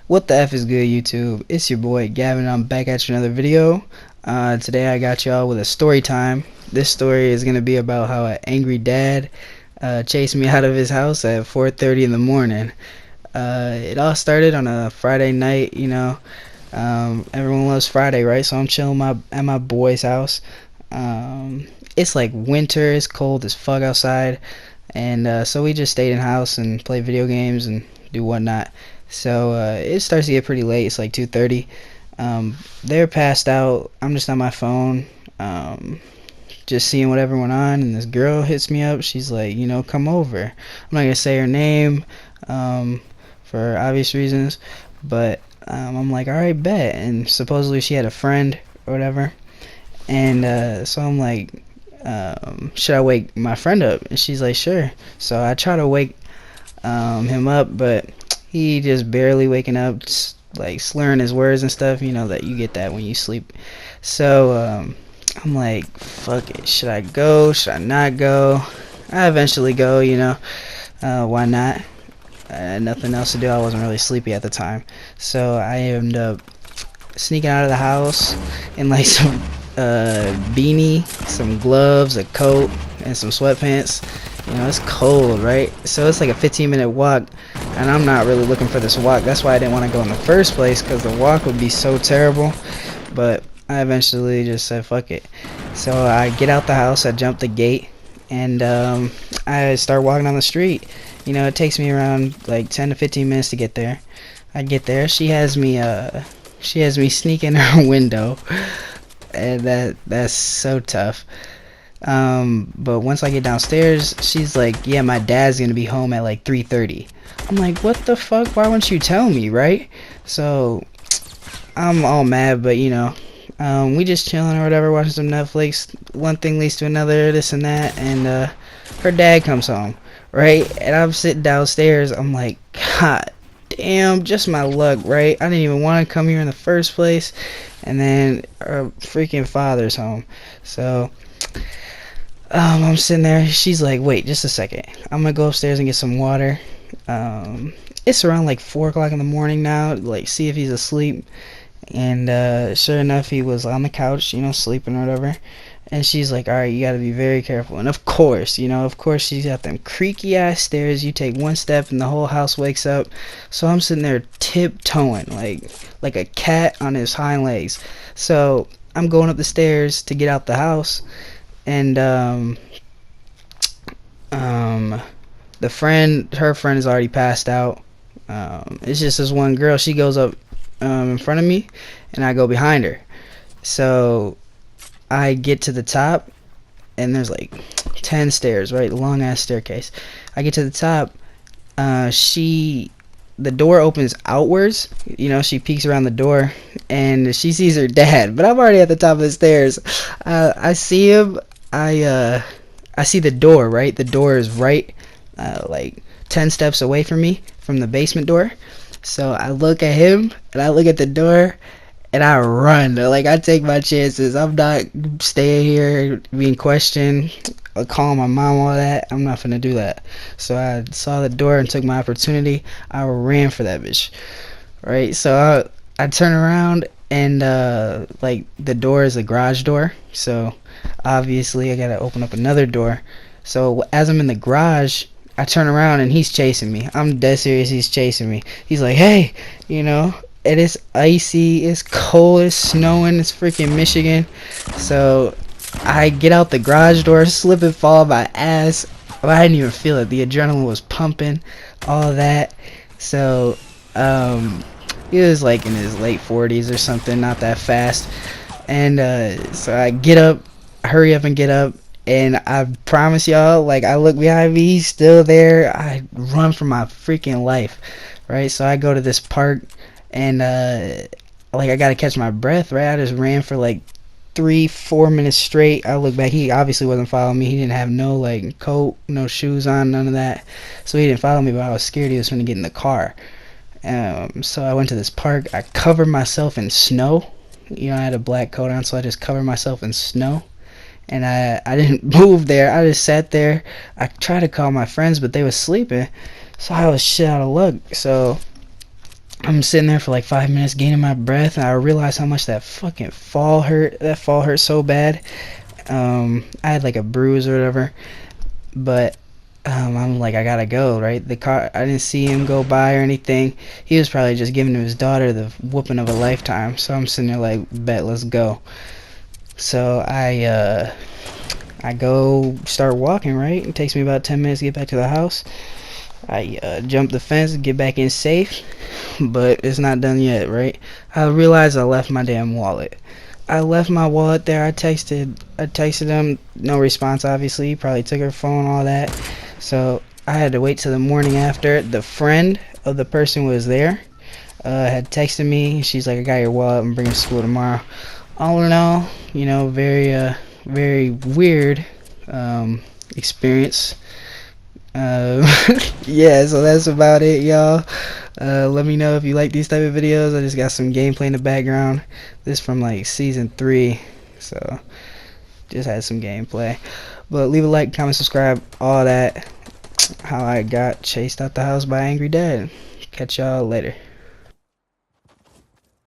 What the F is good, YouTube? It's your boy Gavin. I'm back at you another video. Today I got y'all with a story time. This story is gonna be about how an angry dad chased me out of his house at 4:30 in the morning. It all started on a Friday night. Everyone loves Friday, right? So I'm chilling at my boy's house. It's like winter. It's cold as fuck outside, and so we just stayed in the house and played video games and do whatnot. So it starts to get pretty late. It's like 2:30. They're passed out. I'm just on my phone, just seeing whatever went on. And this girl hits me up. She's like, come over. I'm not gonna say her name, for obvious reasons, but I'm like, all right, bet. And supposedly she had a friend or whatever. And so I'm like, should I wake my friend up? And she's like, sure. So I try to wake him up, but he just barely waking up, just like slurring his words and stuff. You know that you get that when you sleep. So I'm like, fuck it. Should I go? Should I not go? I eventually go. Why not? I had nothing else to do. I wasn't really sleepy at the time, so I ended up sneaking out of the house in like some beanie, some gloves, a coat, and some sweatpants. It's cold, right? So it's like a 15-minute walk, and I'm not really looking for this walk. That's why I didn't want to go in the first place, because the walk would be so terrible. But I eventually just said fuck it. So I get out the house, I jump the gate, and I start walking down the street. It takes me around like 10 to 15 minutes to get there. I get there, she has me sneak in her window, and that's so tough. But once I get downstairs, she's like, yeah, my dad's gonna be home at like 3:30. I'm like, what the fuck? Why wouldn't you tell me, right? So I'm all mad, but we just chilling or whatever, watching some Netflix. One thing leads to another, this and that, and her dad comes home, right? And I'm sitting downstairs. I'm like, God damn, just my luck, right? I didn't even want to come here in the first place, and then her freaking father's home. So I'm sitting there. She's like, wait just a second, I'm gonna go upstairs and get some water. It's around like 4 o'clock in the morning now, like see if he's asleep. And sure enough, he was on the couch, sleeping or whatever. And she's like, alright, you gotta be very careful. And of course she's got them creaky ass stairs. You take one step and the whole house wakes up. So I'm sitting there tiptoeing like a cat on his hind legs. So I'm going up the stairs to get out the house, and her friend is already passed out. It's just this one girl. She goes up in front of me, and I go behind her. So I get to the top, and there's like 10 stairs, right? Long ass staircase. I get to the top. The door opens outwards. She peeks around the door, and she sees her dad. But I'm already at the top of the stairs. I see him. I see the door, right? The door is right, like 10 steps away from me, from the basement door. So I look at him, and I look at the door, and I run. Like, I take my chances. I'm not staying here being questioned, calling my mom, all that. I'm not finna do that. So I saw the door and took my opportunity. I ran for that bitch, right? So I turn around, and like, the door is a garage door, so obviously I gotta open up another door. So as I'm in the garage, I turn around, and he's chasing me. I'm dead serious, he's chasing me. He's like, hey, and it's icy, it's cold, it's snowing, it's freaking Michigan. So I get out the garage door, slip and fall on my ass. Well, I didn't even feel it. The adrenaline was pumping, all of that. So he was like in his late 40s or something, not that fast. And so I get up, hurry up and get up. And I promise y'all, like, I look behind me, he's still there. I run for my freaking life, right? So I go to this park, and like, I gotta catch my breath, right? I just ran for like 3-4 minutes straight. I look back, he obviously wasn't following me. He didn't have no like coat, no shoes on, none of that. So he didn't follow me, but I was scared he was gonna get in the car. So I went to this park. I covered myself in snow. I had a black coat on, so I just covered myself in snow. And I didn't move there. I just sat there. I tried to call my friends, but they were sleeping. So I was shit out of luck. So I'm sitting there for like 5 minutes gaining my breath, and I realized how much that fucking fall hurt. That fall hurt so bad. I had like a bruise or whatever, but I'm like, I gotta go, right? The car, I didn't see him go by or anything. He was probably just giving to his daughter the whooping of a lifetime. So I'm sitting there like, bet, let's go. So I go start walking, right? It takes me about 10 minutes to get back to the house. I jump the fence, get back in safe, but it's not done yet, right? I realized I left my damn wallet. I left my wallet there. I texted him, no response obviously. He probably took her phone, all that. So I had to wait till the morning after. The friend of the person who was there had texted me. She's like, I got your wallet, I'm bringing it to school tomorrow. All in all, very weird experience. Yeah, so that's about it, y'all. Let me know if you like these type of videos. I just got some gameplay in the background. This is from like season 3, so just had some gameplay. But leave a like, comment, subscribe, all that. How I got chased out the house by Angry Dad. Catch y'all later.